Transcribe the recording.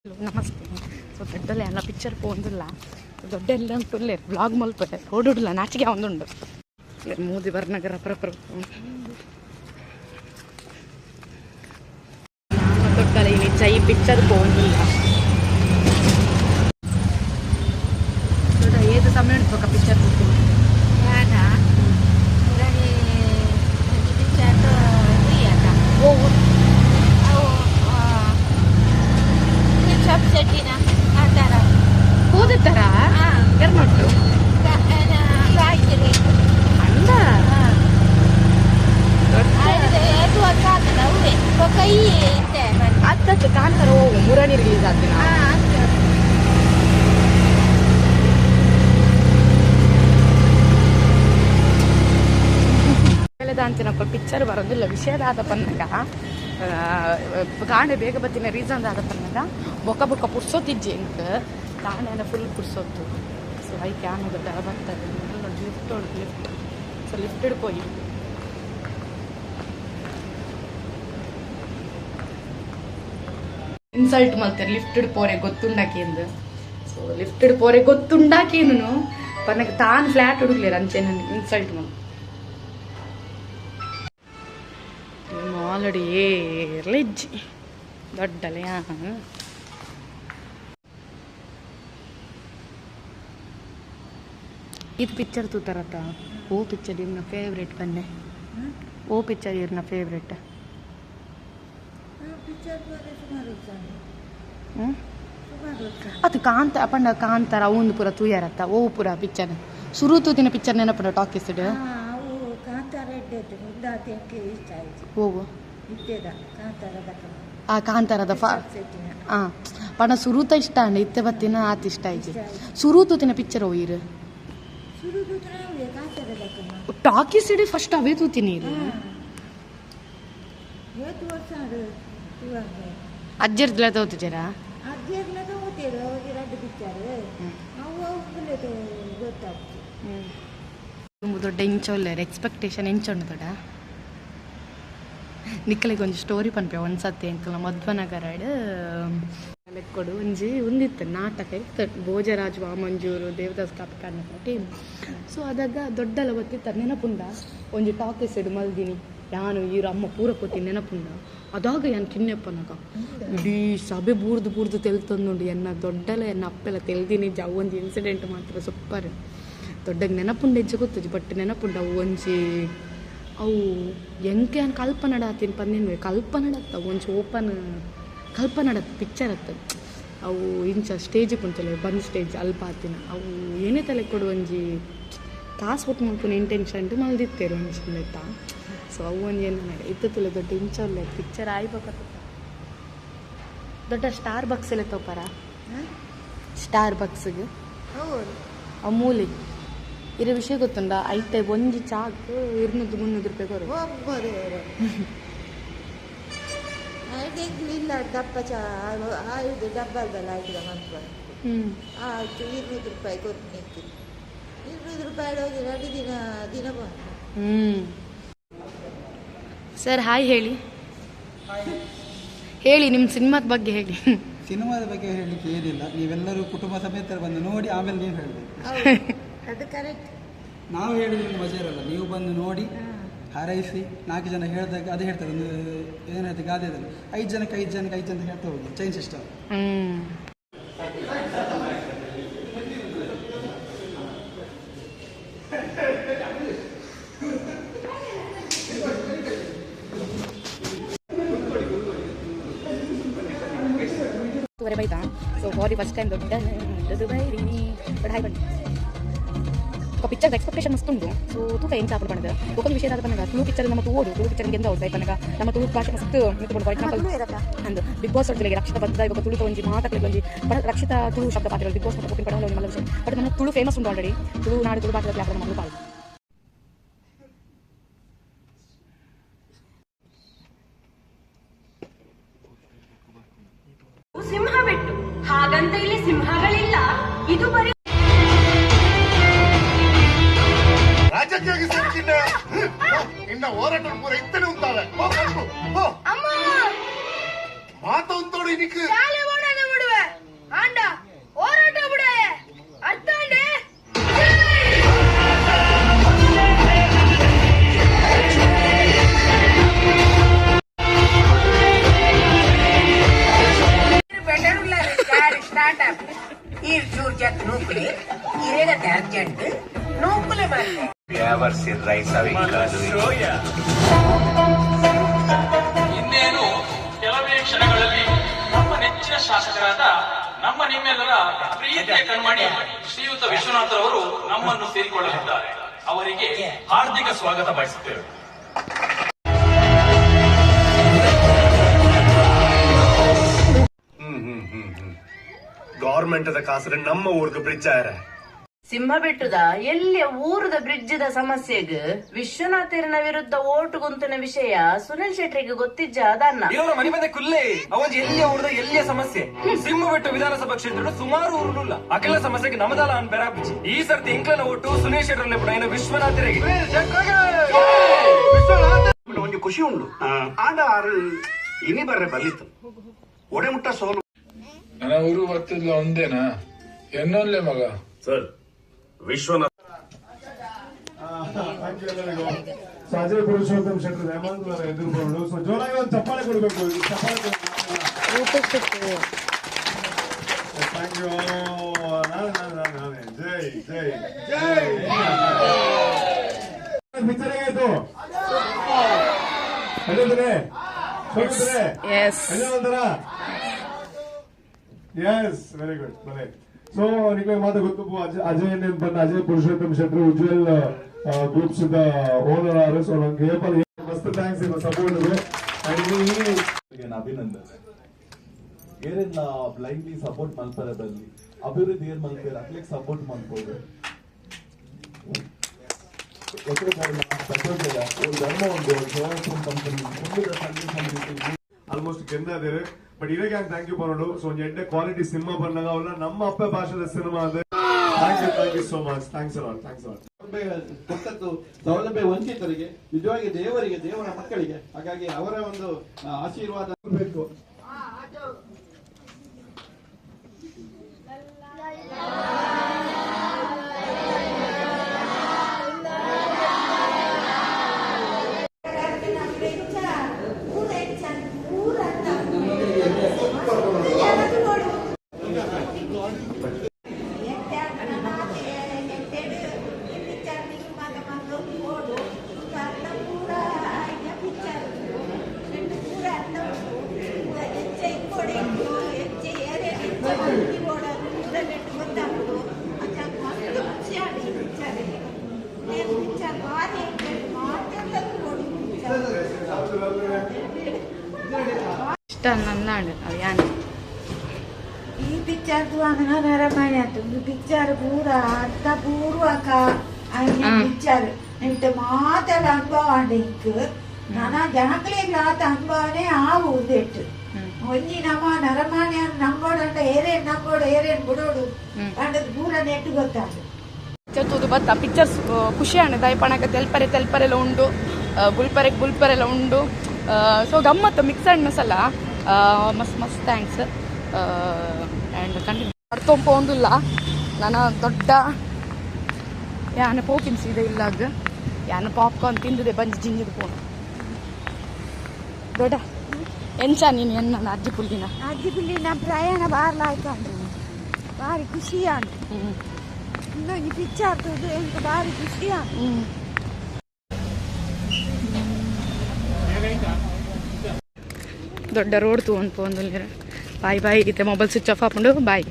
ನಮಸ್ತೆ. ಸೊ ದೊಡ್ಡಲ್ಲ ಎಲ್ಲ ಪಿಕ್ಚರ್ പോകുന്നില്ല. ದೊಡ್ಡ ಎಲ್ಲ ಉಂಟು ಬ್ಲಾಗ್ ಮಲ್ಪಡೆ ಓಡುಡಿಲ್ಲ ನಾಚಿಗೆ ಒಂದುಂಡು ಮೂದಿ ಬರ್ನಗರ ಅಪರಪರ ದೊಡ್ಡಲ್ಲ ಈ ನಿಜ ಈ ಪಿಕ್ಚರ್ പോകുന്നിಲ್ಲ. ಏದು ಸಮಯ ಉಂಟು ಪಿಕ್ಚರ್ ಹೋದಿತ್ತಾರ ಎರ್ಮಟ್ಟು ಅತ್ತತ್ತು ಕಾಂತಾರ ಹೋಗು ಮುರಾಣಿ ರಿಲೀಸ್ ಆಗ್ತಿನ ಅಂತಿನಪ್ಪ ಪಿಕ್ಚರ್ ಬರೋದಿಲ್ಲ ವಿಷಯದಾದ ಪನ್ನಗ ಕಾಣೆ ಬೇಗ ಬತ್ತಿನ ರೀಸನ್ ಆದ ಪನ್ನಗ ಬೊಕ್ಕ ಬೊಕ್ಕ ಪುರ್ಸೋತಿಜ್ಜಿ ಎಂಕ್ ಕಾಣೆನ ಫುಲ್ ಪುರ್ಸೋತ್ತು. ಸೊ ಐ ಕ್ಯಾನ್ ಹೋಗೋದು ಬರ್ತಾರೆ ಲಿಫ್ಟ್ ಲಿಫ್ಟ್ ಸೊ ಲಿಫ್ಟ್ ಹಿಡ್ಕೋಯಿ ಇನ್ಸಲ್ಟ್ ಮಾಡ್ತಾರೆ ಲಿಫ್ಟ್ ಹಿಡ್ಪೋರೆ ಗೊತ್ತುಂಡಾಕಿ ಎಂದು. ಸೊ ಲಿಫ್ಟ್ ಹಿಡ್ಪೋರೆ ಗೊತ್ತುಂಡಾಕೇನು ಪನ್ನಗ ತಾನು ಫ್ಲ್ಯಾಟ್ ಹುಡುಗ್ಲೇರ ಅಂಚೆ ನನಗೆ ಇನ್ಸಲ್ಟ್ ಮಾಡಿ ಆಲ್ರೆಡಿ ಏರ್ಲಿಜ್ಜಿ ದೊಡ್ಡಲೆ ಇದು ಪಿಕ್ಚರ್ ತೂತಾರತ್ತ ಓ ಪಿಕ್ಚರ್ ಇವ್ರನ್ನ ಫೇವ್ರೇಟ್ ಬನ್ನೆ ಓ ಪಿಕ್ಚರ್ ಇವ್ರನ್ನ ಫೇವ್ರೇಟ್ ಅದು ಕಾಂತ ಅಪ್ಪಂಡ ಕಾಂತಾರ ಅವಂದು ಪೂರ ತೂಯಾರತ್ತ ಓ ಪೂರ ಪಿಕ್ಚರ್ ಶುರು ತೂತಿನ ಪಿಕ್ಚರ್ ನೆನಪುಂಡ ಟಾಕೀಸ್ ಹೋಗು ಆ ಕಾಂತಾರದ ಪಣ ಸುರೂತ ಇಷ್ಟ ಅಂಡ ಇತ್ತೆ ಬತ್ತಿನ ಆತ ಇಷ್ಟ ಆಯ್ತು ಸುರೂತು ತಿನ್ನ ಪಿಕ್ಚರ್ ಹೋಗಿರು ಟಾಕೀಸ್ ಇಡಿ ಫಸ್ಟ್ ಅವೇ ತೂತೀನಿ ಅಜ್ಜರ್ದ್ಲ ತೋತಿದ್ದೀರಾ ದೊಡ್ಡ ಇಂಚೊಲ್ಲೇರು ಎಕ್ಸ್ಪೆಕ್ಟೇಷನ್ ಎಂಚೊಂಡು ದೊಡ್ಡ ನಿಕ್ಕಲಿಗೆ ಒಂದು ಸ್ಟೋರಿ ಪನ್ಪೆ ಒಂದ್ಸತಿ ಅಂಕಲ್ ಮಧ್ವನಗರಾಡು ಲೆಕ್ಕೊಡು ಒಂಜಿ ಒಂದಿತ್ತು ನಾಟಕ ಇತ್ತು ಭೋಜರಾಜ್ ವಾಮಂಜೂರು ದೇವದಾಸ್ ಕಾಪಿಕಾಡ್ನ ಟೀಮ್. ಸೊ ಅದಾಗ ದೊಡ್ಡಲ ಬತ್ತಿತ್ತು ನೆನಪುಂಡ ಒಂಜಿ ಟಾಕೀಸ್ ಇಡು ಮಲ್ದಿನಿ ಯಾನು ಇವ್ರ ಅಮ್ಮ ಪೂರ ಪೋತಿ ನೆನಪುಂಡ ಅದಾಗ ಏನು ಕಿನ್ನೆಪ್ಪನಾಗ ಇಡೀ ಸಭೆ ಬೂರ್ದು ತೆಲ್ತಂದುಂಡು ಎನ್ನ ದೊಡ್ಡಲ ಎನ್ನ ಅಪ್ಪೆಲ್ಲ ತೆಲ್ದಿನಿ ಅವು ಒಂದು ಇನ್ಸಿಡೆಂಟ್ ಮಾತ್ರ ಸೂಪರ್ ದೊಡ್ಡಗೆ ನೆನಪುಂಡ ಹೆಜ್ಜೆ ಗೊತ್ತಜ್ಜಿ ಬಟ್ ನೆನಪುಂಡ ಅವು ಒಂಜಿ ಅವು ಎಂಕೆ ಅನ್ ಕಲ್ಪನಡಾತೀನಿ ಪಂದಿನ್ವೆ ಕಲ್ಪನಡತ್ತ ಒಂಚು ಓಪನ್ ಕಲ್ಪನಡತ್ತ ಪಿಕ್ಚರ್ ಹತ್ತದ ಅವು ಇಂಚ ಸ್ಟೇಜಿಗೆ ಕುಂತಲ್ಲ ಬಂದ್ ಸ್ಟೇಜ್ ಅಲ್ಪ ಆತಿನ ಅವು ಏನೇ ತಲೆ ಕೊಡು ಒಂಜಿ ಕಾಸು ಕೊಟ್ಟು ಮಾಡ್ಕೊಂಡು ಇಂಟೆನ್ಷನ್ ಮಲ್ದಿತ್ತೇರು ಒಂಚು ಆಯ್ತಾ. ಸೊ ಅವು ಒಂದು ಏನು ಮಾಡಿ ಇತ್ತಲ್ಲ ದೊಡ್ಡ ಇಂಚಲ್ಲ ಪಿಕ್ಚರ್ ಆಯ್ಬೇಕತ್ತ ದೊಡ್ಡ ಸ್ಟಾರ್ ಬಕ್ಸ್ ಎಲ್ಲ ತಗೋಪಾರ ಸ್ಟಾರ್ ಬಕ್ಸ್ಗೆ ಅಮೂಲಿ ಇರೋ ವಿಷಯ ಗೊತ್ತುಂಡ ಐತೆ ಒಂಜಿ ಚಾಕು 200-300 ರೂಪಾಯಿ ಕೊರು ಇಲ್ಲ ದಪ್ಪ ಚಾ ಇದು ಡಬ್ಬಲ್ದಲ್ಲ ಹಾಕಿದ ಮನ್ಪು ಆಯ್ತು 200 ರೂಪಾಯಿ ಕೊಟ್ಟು ನಿಂತೀನಿ 200 ರೂಪಾಯಿ ಹೋಗಿ 2 ದಿನ ಬಂದು ಸರ್ ಹಾಯ್ ಹೇಳಿ ನಿಮ್ಮ ಸಿನಿಮಾದ ಬಗ್ಗೆ ಹೇಳಿ. ಸಿನಿಮಾದ ಬಗ್ಗೆ ಹೇಳಲಿಕ್ಕೆ ಏನಿಲ್ಲ, ನೀವೆಲ್ಲರೂ ಕುಟುಂಬ ಸಮೇತ ಬಂದು ನೋಡಿ ಆಮೇಲೆ ನೀವು ಹೇಳಬೇಕು. ಅದು ಕರೆಕ್ಟ್. ನಾವು ಹೇಳಿದ್ರೆ ಮಜಾ ಇರಲ್ಲ, ನೀವು ಬಂದು ನೋಡಿ ಹಾರೈಸಿ 4 ಜನ ಹೇಳಿದಾಗ ಅದೇ ಹೇಳ್ತಾರೆ ಒಂದು ಏನಾಯ್ತು ಗಾದೆದಲ್ಲಿ 5 ಜನಕ್ಕೆ 5 ಜನಕ್ಕೆ 5 ಅಂತ ಹೇಳ್ತಾ ಹೋಗಿ ಚೈನ್ ಸಿಸ್ಟಮ್. ಬೈತಾ ಸೊ ಬಾರಿ ಫಸ್ಟ್ ಟೈಮ್ ದೊಡ್ಡದು ಬೈರಿ ಬಟ್ ಹಾಯ್ ಬನ್ನಿ ಪಿಕ್ಚರ್ ಎಕ್ಸ್ಪೆಕ್ಟೇಷನ್ ಮಸ್ತ್ ಉಂಟು. ಸೊ ತೂಕ ಏನು ಚಾಪು ಪಣದ ಒಂದು ವಿಷಯ ಪನ್ನಗ ತುಳು ಪಿಕ್ಚರ್ ನಮ್ಮ ಓಡು ತುಳು ಪಿಕ್ಚರ್ ಎಂತ ಓಡ್ತಾ ಪನ್ನಗ ನಮ್ಮ ತುಳು ಭಾಷೆ ಮಸ್ತ್ ಫಾರ್ ಎಕ್ಸಾಂಪಲ್ ಅಂದು ಬಿಗ್ ಬಾಸ್ ಒಟ್ಟಿಗೆ ರಕ್ಷಿತ ಬದ್ದ ಇವಾಗ ತುಳು ಒಂಜಿ ಮಾತಾಡಲಿ ಒಂಜಿ ರಕ್ಷಿತ ತುಳು ಶಬ್ದ ಪಾಠಗಳು ಬಿಗ್ ಬಾಸ್ ಪಡ ಮಲ್ಲ ವಿಷಯ ಬಟ್ ನಮ್ಮ ತುಳು ಫೇಮಸ್ ಉಂಟು ಆಲ್ರೆಡಿ ತುಳು ನಾಡು ತುಳು ಭಾಷೆ ವ್ಯಾಪಾರ ಮಲ್ಲು ಪಾಲು ಸಿಂಹಬೆಟ್ಟು ಹಾಗಂತ ಇಲ್ಲಿ ಸಿಂಹಗಳಿಲ್ಲ, ಇದು ಬರೀ ರಾಜಕೀಯ ನಿನ್ನ ಹೋರಾಟ ಪೂರ ಇತ್ತನೇ ಉಂಟಾವೆ ಮಾತ ಉಂಟೋಡು ಇದಕ್ಕೆ ಸ್ಟಾರ್ಟ್ ಈ ಚೂರ್ ಜತ್ ನೂಕುಲೆ ಇರೇಗತ್ತೆ ಅರ್ಜೆಂಟ್ ನೂಕುಲೆ ಮಾಡ್ತೆ ಇನ್ನೇನು ಕೆಲವೇ ಕ್ಷಣಗಳಲ್ಲಿ ನಮ್ಮ ನೆಚ್ಚಿನ ಶಾಸಕರಾದ ನಮ್ಮ ನಿಮ್ಮೆಲ್ಲರ ಪ್ರೀತಿಯ ಕಣ್ಮಣಿ ಶ್ರೀಯುತ ವಿಶ್ವನಾಥರವರು ನಮ್ಮನ್ನು ಸೇರಿಕೊಳ್ಳಲಿದ್ದಾರೆ. ಅವರಿಗೆ ಹಾರ್ದಿಕ ಸ್ವಾಗತ ಬಯಸುತ್ತೇವೆ. ಗೌರ್ಮೆಂಟ್ ಕಾಸು ನಮ್ಮ ಊರ್ಗ ಬ್ರಿಡ್ಜ್ ಆಯ್ರ ಸಿಂಹಬೆಟ್ಟದ ಎಲ್ಲಿಯ ಊರದ ಬ್ರಿಡ್ಜ್ದ ಸಮಸ್ಯೆಗೆ ವಿಶ್ವನಾಥರನ ವಿರುದ್ಧ ಓಟು ಗುಂತಿನ ವಿಷಯ ಸುನಿಲ್ ಶೆಟ್ರಿಗೆ ಗೊತ್ತಿಜ್ಜ ಅದನ್ನ ಇವರ ಮನೆ ಮನೆ ಕುಲ್ಲೆ ಅವನ್ ಎಲ್ಲಿಯ ಊರದ ಎಲ್ಲಿಯ ಸಮಸ್ಯೆ ಸಿಂಹಬೆಟ್ಟು ವಿಧಾನಸಭಾ ಕ್ಷೇತ್ರ ಸುಮಾರು ಊರುಲ್ಲ ಅಕೆಲ್ಲ ಸಮಸ್ಯೆಗೆ ನಮದಲ್ಲ ಅನ್ ಬೆರಾಪಿಚ್ಚಿ ಈ ಸರ್ತಿ ಎಂಕ್ಲನ ಓಟು ಸುನಿಲ್ ಶೆಟ್ಟರಲ್ಲಿ ಕೂಡ ಏನು ವಿಶ್ವನಾಥರಿಗೆ ಒಂದು ಖುಷಿ ಉಂಡು ಆಂಡ ಇನಿ ಬರ್ರೆ ಬರ್ಲಿತ್ತು ಒಡೆ ಮುಟ್ಟ ಸೋಲು ನನ್ನ ಊರು ಗೊತ್ತಿಲ್ಲ ಒಂದೇನಾ ಎನ್ನೊಲ್ಲೆ ಮಗ ಸರ್ ವಿಶ್ವನಾಥ್ ಅಜಯ್ ಪುರುಷೋತ್ತಮ್ ಶೆಟ್ಟರ್ ಹೇಮಂತ್ ಎದುರುಕೊಂಡು ಸೊ ಜೋರಾಗಿ ಒಂದು ಚಪ್ಪಾಳೆ ಕೊಡಬೇಕು ಥ್ಯಾಂಕ್ ಯು ಜೈ ಜೈ ಜೈ ಪಿಕ್ಚರ್ ಹೇಗಾಯ್ತು ಎಸ್ ವೆರಿ ಗುಡ್ ಬಲೆ ಸೊ ನಿಮಗೆ ಮಾತು ಗೊತ್ತು ಅಜಯ್ ಏನೇನು ಬಂದ ಅಜಯ್ ಪುರುಷೋತ್ತಮ್ ಶೆಟ್ಟರ್ ಉಜ್ವಲ್ ಗ್ರೂಪ್ಸ್ ಓನರ್ ಆರು ಸೊ ನಂಗೆ ಮಸ್ತ್ ಥ್ಯಾಂಕ್ಸ್ ನಿಮ್ಮ ಸಪೋರ್ಟ್ ಅಭಿನಂದನೆ ಏನೇನ್ ಬ್ಲೈಂಡ್ಲಿ ಸಪೋರ್ಟ್ ಮಾಡ್ತಾರೆ ಬಲ್ಲಿ ಅಭಿವೃದ್ಧಿ ಏನ್ ಮಾಡ್ತಾರೆ ಅಕ್ಲಿಕ್ ಸಪೋರ್ಟ್ ಮಾಡ್ಬೋದು ಧರ್ಮ ಆಲ್ಮೋಸ್ಟ್ ಗೆಂದಾದೇರು ಬಟ್ ಇವಾಗ ಥ್ಯಾಂಕ್ ಯು ಬರೋಡು ಸೊ ಒಂದು ಎಡ್ಡೆ ಕ್ವಾಲಿಟಿ ಸಿನಿಮಾ ಬಂದಾಗ ಅವಲ್ಲ ನಮ್ಮ ಅಪ್ಪ ಭಾಷೆದ ಸಿನಿಮಾ ಅಂದ್ರೆ thank you so much thanks ಕೊಟ್ಟದ್ದು ಸೌಲಭ್ಯ ವಂಚಿತರಿಗೆ ನಿಜವಾಗಿ ದೇವರಿಗೆ ದೇವರ ಮಕ್ಕಳಿಗೆ ಹಾಗಾಗಿ ಅವರ ಒಂದು ಆಶೀರ್ವಾದ ಬೇಕು. ಈ ಪಿಕ್ಚರ್ ನರಮಣಿ ಅಂತ ಒಂದು ಪಿಕ್ಚರ್ ಪೂರ ಅರ್ಧ ಪೂರ್ವಕ ಪಿಕ್ಚರ್ ಎಂಟು ಮಾತೆಲ್ಲ ಅನುಭವ ಇಂಕ್ ನಾನಾ ಜನಕ್ಲಿಗೆ ಆತ ಅನುಭವನೇ ಆಗುವುದೆಟ್ಟು ಒಂಜಿ ನಮ್ಮ ನರಮಾನ್ಯ ನಂಬೋಡ ಏರೇನ್ ಬಿಡೋಡು ಅಂಡದ್ ಪೂರ ನೆಟ್ಟು ಗೊತ್ತಾಗ ಚತ್ತೂದು ಬತ್ತ ಪಿಕ್ಚರ್ಸ್ ಖುಷಿ ಆಣೆ ದಯಪಣಕ ತೆಲ್ಪರೆಲ್ಲ ಉಂಡು ಗುಲ್ಪರೆಲ್ಲ ಉಂಡು ಸೊ ಗಮ್ಮತ್ತು ಮಿಕ್ಸ್ ಆ್ಯಂಡ್ ಮಸಾಲ ಮಸ್ತ್ ಥ್ಯಾಂಕ್ಸ್ ಆ್ಯಂಡ್ ಕಂಟಿನ್ಯೂ ಮಾಡ್ಕೊಂಬೋದಿಲ್ಲ ನಾನು ದೊಡ್ಡ ಯಾನ ಪೋಪಿನ್ ಸೀದೆ ಇಲ್ಲಾಗ ಯಾನ ಪಾಪ್ಕಾರ್ನ್ ತಿಂದಿದೆ ಬಂದು ಜಿಂಜಿದು ಪೋನು ದೊಡ್ಡ ಎಂಚ ನೀನು ಎನ್ನ ಅಜ್ಜಿ ಪುಲ್ಲಿನ ಪ್ರಯಾಣ ಬಾರ್ಲಾಯ್ತು ಅಂದ್ರೆ ಭಾರಿ ಖುಷಿ ಅಂಟು ಈ ಪಿಕ್ಚರ್ ಎಂತ ಭಾರಿ ಖುಷಿ ದೊಡ್ಡ ರೋಡ್ ತಗೊಂಡು ಬಾಯ್ ಬಾಯ್ ಇತ್ತೆ ಮೊಬೈಲ್ ಸ್ವಿಚ್ ಆಫ್ ಹಾಕೊಂಡು ಬಾಯ್